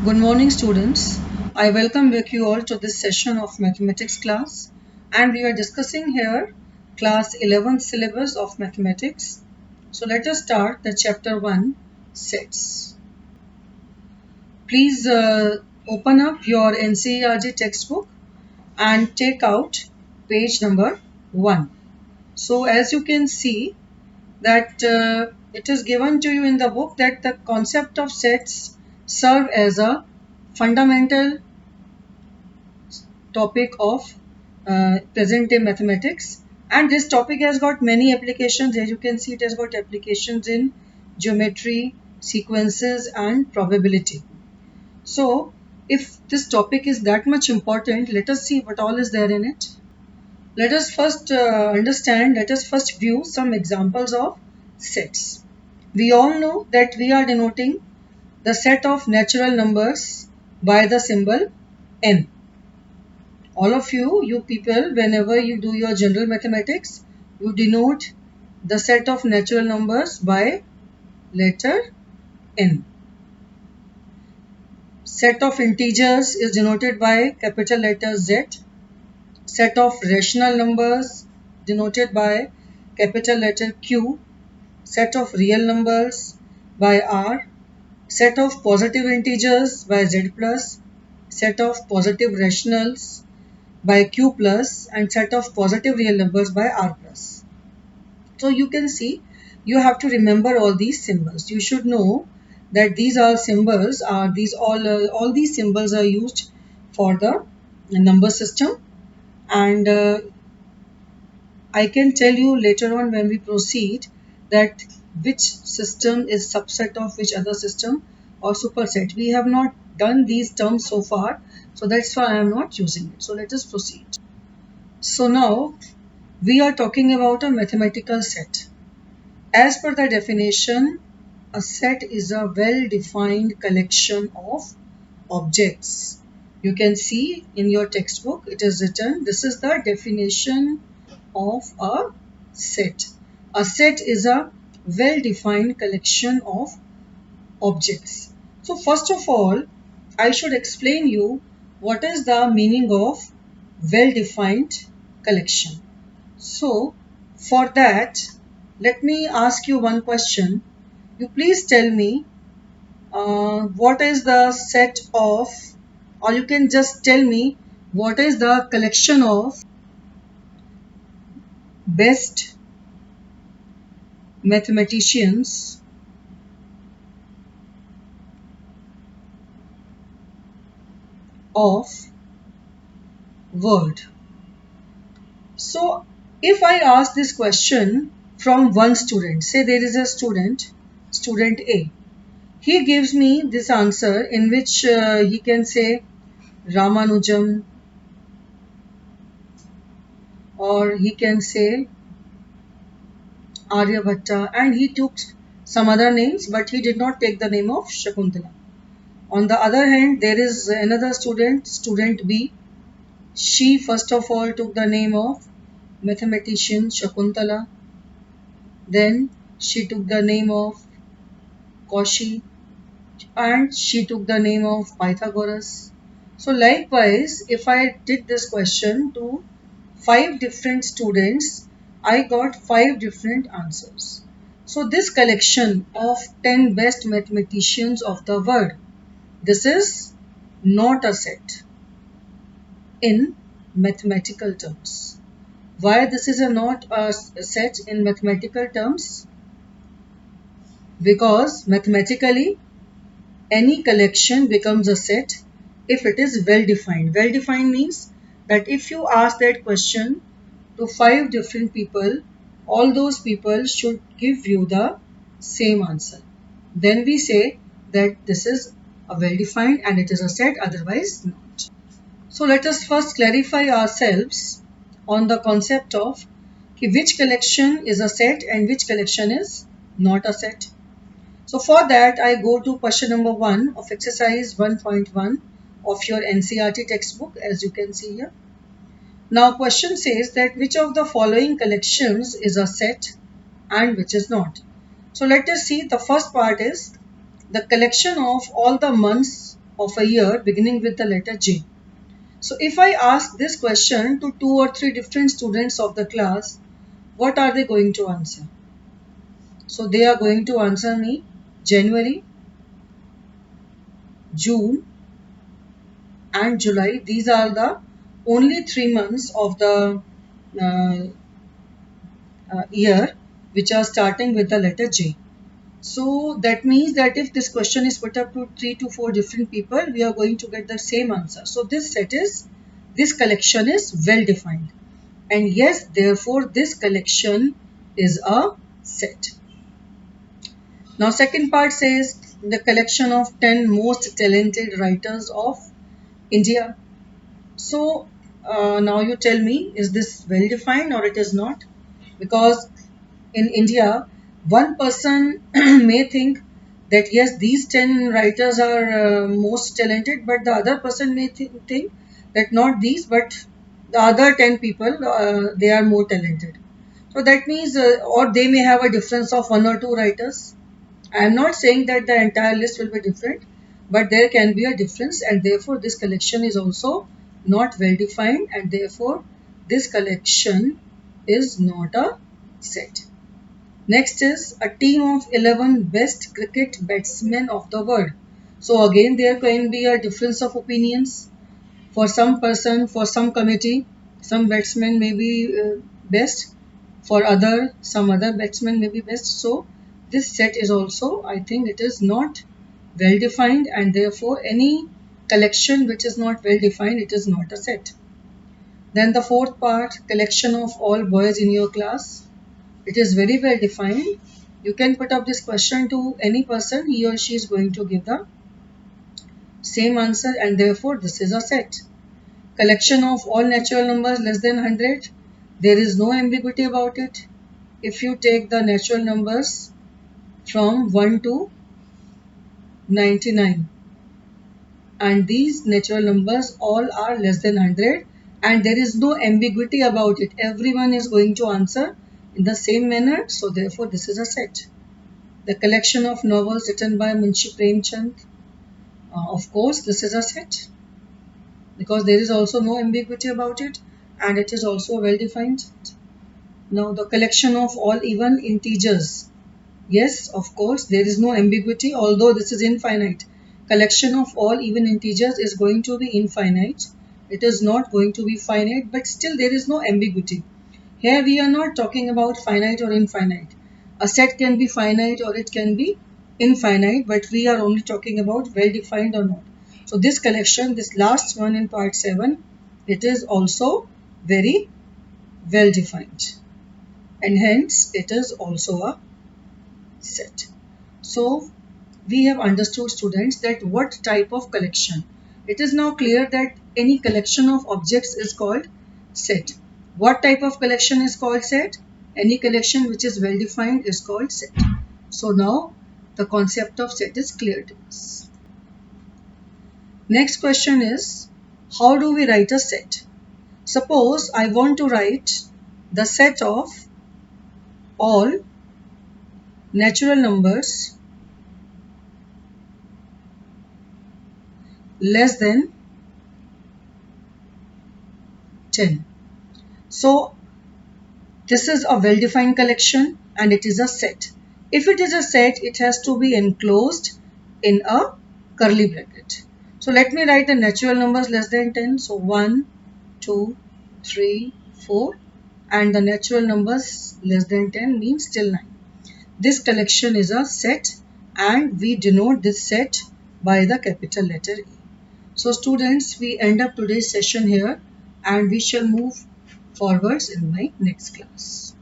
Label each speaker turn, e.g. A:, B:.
A: Good morning, students. I welcome you all to this session of mathematics class, and we are discussing here class 11th syllabus of mathematics. So let us start the chapter 1 sets. Please open up your NCERT textbook and take out page number 1. So as you can see that it is given to you in the book that the concept of sets serve as a fundamental topic of present day mathematics, and this topic has got many applications. As you can see, it has got applications in geometry, sequences and probability. So if this topic is that much important, let us see what all is there in it. Let us first view some examples of sets. We all know that we are denoting the set of natural numbers by the symbol n. All of you people, whenever you do your general mathematics, you denote the set of natural numbers by letter n. Set of integers is denoted by capital letter Z. Set of rational numbers denoted by capital letter Q. Set of real numbers by R. Set of positive integers by Z plus. Set of positive rationals by Q plus, and set of positive real numbers by R plus. So you can see, you have to remember all these symbols. You should know that these are symbols, all these symbols are used for the number system, and I can tell you later on when we proceed that which system is subset of which other system or superset. We have not done these terms so far, so that's why I am not using it. So let us proceed. So now we are talking about a mathematical set. As per the definition, a set is a well-defined collection of objects. You can see in your textbook it is written, this is the definition of a set. A set is a well-defined collection of objects. So first of all, I should explain you what is the meaning of well-defined collection. So for that, let me ask you one question. You please tell me what is the set of, or you can just tell me what is the collection of best mathematicians of world. So if I ask this question from one student, say there is a student A, he gives me this answer in which he can say Ramanujam, or he can say Aryabhatta, and he took some other names, but he did not take the name of Shakuntala. On the other hand, there is another student B. She first of all took the name of mathematician Shakuntala. Then she took the name of Cauchy, and she took the name of Pythagoras. So likewise, if I did this question to 5 different students, I got 5 different answers. So this collection of 10 best mathematicians of the world, this is not a set in mathematical terms. Why this is not a set in mathematical terms? Because mathematically any collection becomes a set if it is well defined. Well defined means that if you ask that question to 5 different people, all those people should give you the same answer. Then we say that this is a well defined and it is a set, otherwise not. So let us first clarify ourselves on the concept of which collection is a set and which collection is not a set. So for that, I go to question number 1 of exercise 1.1 of your NCERT textbook, as you can see here. Now question says that which of the following collections is a set and which is not. So let us see, the first part is the collection of all the months of a year beginning with the letter J. So if I ask this question to 2 or 3 different students of the class, what are they going to answer? So they are going to answer me January, June and July. These are the only 3 months of the uh, year which are starting with the letter J. So that means that if this question is put up to 3 to 4 different people, we are going to get the same answer. So this collection is well defined. And yes, therefore this collection is a set. Now second part says the collection of 10 most talented writers of India. So now you tell me, is this well defined or it is not? Because in India, one person may think that yes, these 10 writers are most talented, but the other person may think that not these, but the other 10 people, they are more talented. So that means, or they may have a difference of 1 or 2 writers. I am not saying that the entire list will be different, but there can be a difference, and therefore this collection is also not well defined, and therefore this collection is not a set. Next is a team of 11 best cricket batsmen of the world. So again there can be a difference of opinions. For some person, for some committee, some batsmen may be best. For some other batsmen may be best. So this set is also, I think it is not well defined, and therefore any collection which is not well defined, it is not a set. Then the fourth part, collection of all boys in your class. It is very well defined. You can put up this question to any person, he or she is going to give the same answer, and therefore this is a set. Collection of all natural numbers less than 100. There is no ambiguity about it. If you take the natural numbers from 1 to 99, and these natural numbers all are less than 100, and there is no ambiguity about it. Everyone is going to answer in the same manner, so therefore this is a set. The collection of novels written by Munshi Premchand, of course this is a set, because there is also no ambiguity about it, and it is also well defined. Now the collection of all even integers. Yes, of course, there is no ambiguity, although this is infinite. Collection of all even integers is going to be infinite. It is not going to be finite, but still there is no ambiguity. Here we are not talking about finite or infinite. A set can be finite or it can be infinite, but we are only talking about well defined or not. So this collection, this last one in part 7, it is also very well defined, and hence it is also a set. So we have understood, students, that what type of collection. It is now clear that any collection of objects is called set. What type of collection is called set? Any collection which is well defined is called set. So now the concept of set is clear to us. Next question is, how do we write a set? Suppose I want to write the set of all natural numbers less than 10. So this is a well-defined collection and it is a set. If it is a set, it has to be enclosed in a curly bracket. So let me write the natural numbers less than 10. So 1, 2, 3, 4, and the natural numbers less than 10 means till 9. This collection is a set and we denote this set by the capital letter E. So students, we end up today's session here and we shall move forwards in my next class.